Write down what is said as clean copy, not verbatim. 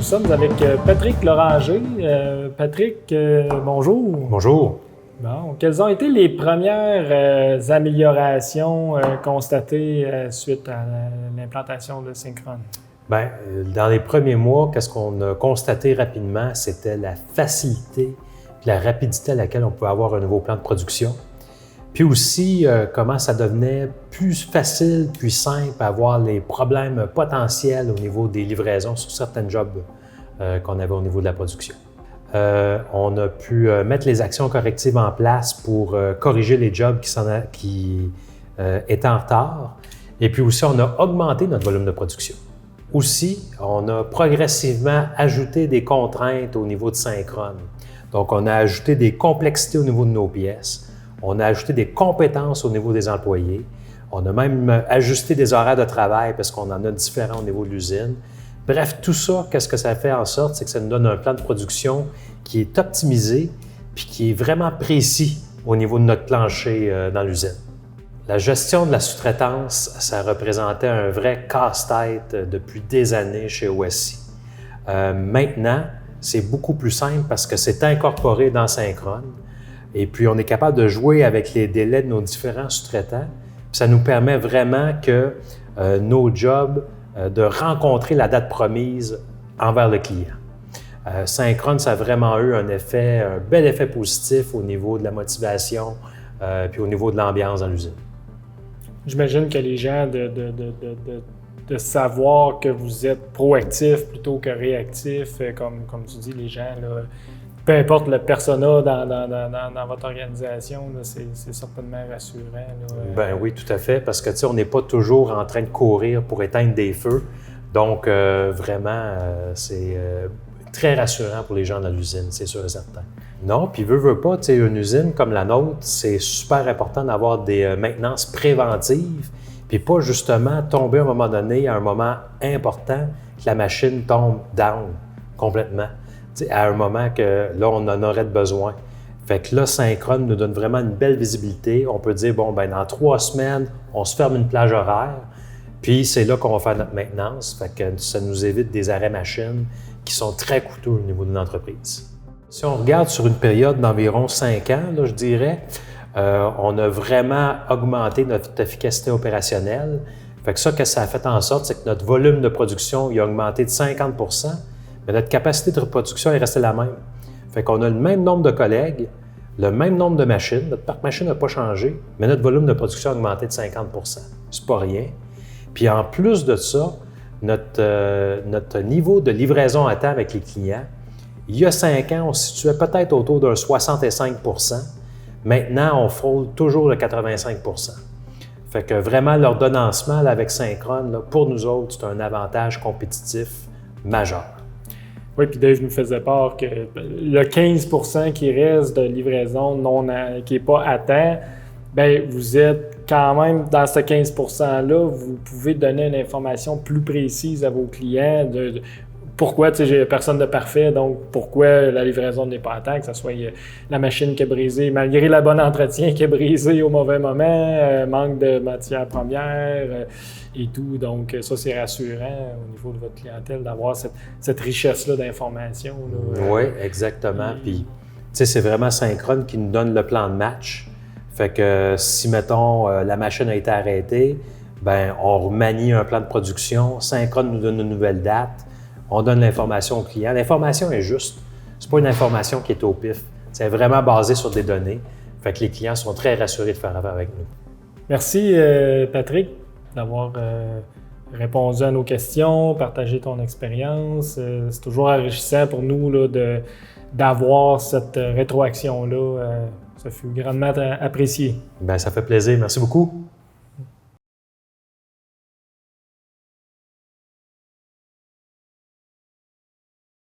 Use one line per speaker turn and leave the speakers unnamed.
sommes avec Patrick Loranger. Patrick, bonjour.
Bonjour.
Bon, quelles ont été les premières améliorations constatées suite à l'implantation de Syncron?
Bien, dans les premiers mois, qu'est-ce qu'on a constaté rapidement, c'était la facilité et la rapidité à laquelle on pouvait avoir un nouveau plan de production. Puis aussi, comment ça devenait plus facile puis simple à avoir les problèmes potentiels au niveau des livraisons sur certains jobs qu'on avait au niveau de la production. On a pu mettre les actions correctives en place pour corriger les jobs qui étaient en retard. Et puis aussi, on a augmenté notre volume de production. Aussi, on a progressivement ajouté des contraintes au niveau de Syncron. Donc, on a ajouté des complexités au niveau de nos pièces. On a ajouté des compétences au niveau des employés. On a même ajusté des horaires de travail parce qu'on en a différents au niveau de l'usine. Bref, tout ça, qu'est-ce que ça fait en sorte? C'est que ça nous donne un plan de production qui est optimisé puis qui est vraiment précis au niveau de notre plancher dans l'usine. La gestion de la sous-traitance, ça représentait un vrai casse-tête depuis des années chez OSI. Maintenant, c'est beaucoup plus simple parce que c'est incorporé dans Syncron. Et puis, on est capable de jouer avec les délais de nos différents sous-traitants. Ça nous permet vraiment que nos jobs, de rencontrer la date promise envers le client. Syncron, ça a vraiment eu un bel effet positif au niveau de la motivation puis au niveau de l'ambiance dans l'usine.
J'imagine que les gens de savoir que vous êtes proactif plutôt que réactif, comme tu dis, les gens, là, peu importe le persona dans votre organisation, là, c'est certainement rassurant.
Ben oui, tout à fait, parce que tu sais, on n'est pas toujours en train de courir pour éteindre des feux. Donc, vraiment, c'est très rassurant pour les gens dans l'usine, c'est sûr et certain. Non, puis veut pas, tu sais, une usine comme la nôtre, c'est super important d'avoir des maintenances préventives, puis pas justement tomber à un moment donné, à un moment important, que la machine tombe down complètement. À un moment que là, on en aurait besoin. Fait que là, Syncron nous donne vraiment une belle visibilité. On peut dire, bon, ben dans 3 semaines, on se ferme une plage horaire, puis c'est là qu'on va faire notre maintenance. Fait que ça nous évite des arrêts machines qui sont très coûteux au niveau d'une entreprise. Si on regarde sur une période d'environ 5 ans, là, je dirais, on a vraiment augmenté notre efficacité opérationnelle. Fait que ça, qu'est-ce que ça a fait en sorte, c'est que notre volume de production il a augmenté de 50 %. Mais notre capacité de reproduction est restée la même. Fait qu'on a le même nombre de collègues, le même nombre de machines. Notre parc machine n'a pas changé, mais notre volume de production a augmenté de 50 %. C'est pas rien. Puis en plus de ça, notre niveau de livraison à temps avec les clients, il y a 5 ans, on se situait peut-être autour d'un 65 %. Maintenant, on frôle toujours le 85 %. Fait que vraiment, l'ordonnancement là, avec Syncron, là, pour nous autres, c'est un avantage compétitif majeur.
Oui, puis Dave nous faisait part que le 15 % qui reste de livraison qui n'est pas à temps, bien, vous êtes quand même dans ce 15 % -là, vous pouvez donner une information plus précise à vos clients de pourquoi, tu sais, j'ai personne de parfait, donc pourquoi la livraison n'est pas à temps, que ce soit la machine qui est brisée, malgré le bon entretien qui est brisée au mauvais moment, manque de matières premières et tout. Donc ça, c'est rassurant au niveau de votre clientèle d'avoir cette richesse-là d'informations.
Oui, exactement. Puis, tu sais, c'est vraiment Syncron qui nous donne le plan de match. Fait que si, mettons, la machine a été arrêtée, bien, on remanie un plan de production, Syncron nous donne une nouvelle date, on donne l'information au client. L'information est juste. C'est pas une information qui est au pif. C'est vraiment basé sur des données. Fait que les clients sont très rassurés de faire affaire avec nous.
Merci, Patrick, d'avoir répondu à nos questions, partagé ton expérience. C'est toujours enrichissant pour nous là, d'avoir cette rétroaction-là. Ça fut grandement apprécié.
Bien, ça fait plaisir. Merci beaucoup.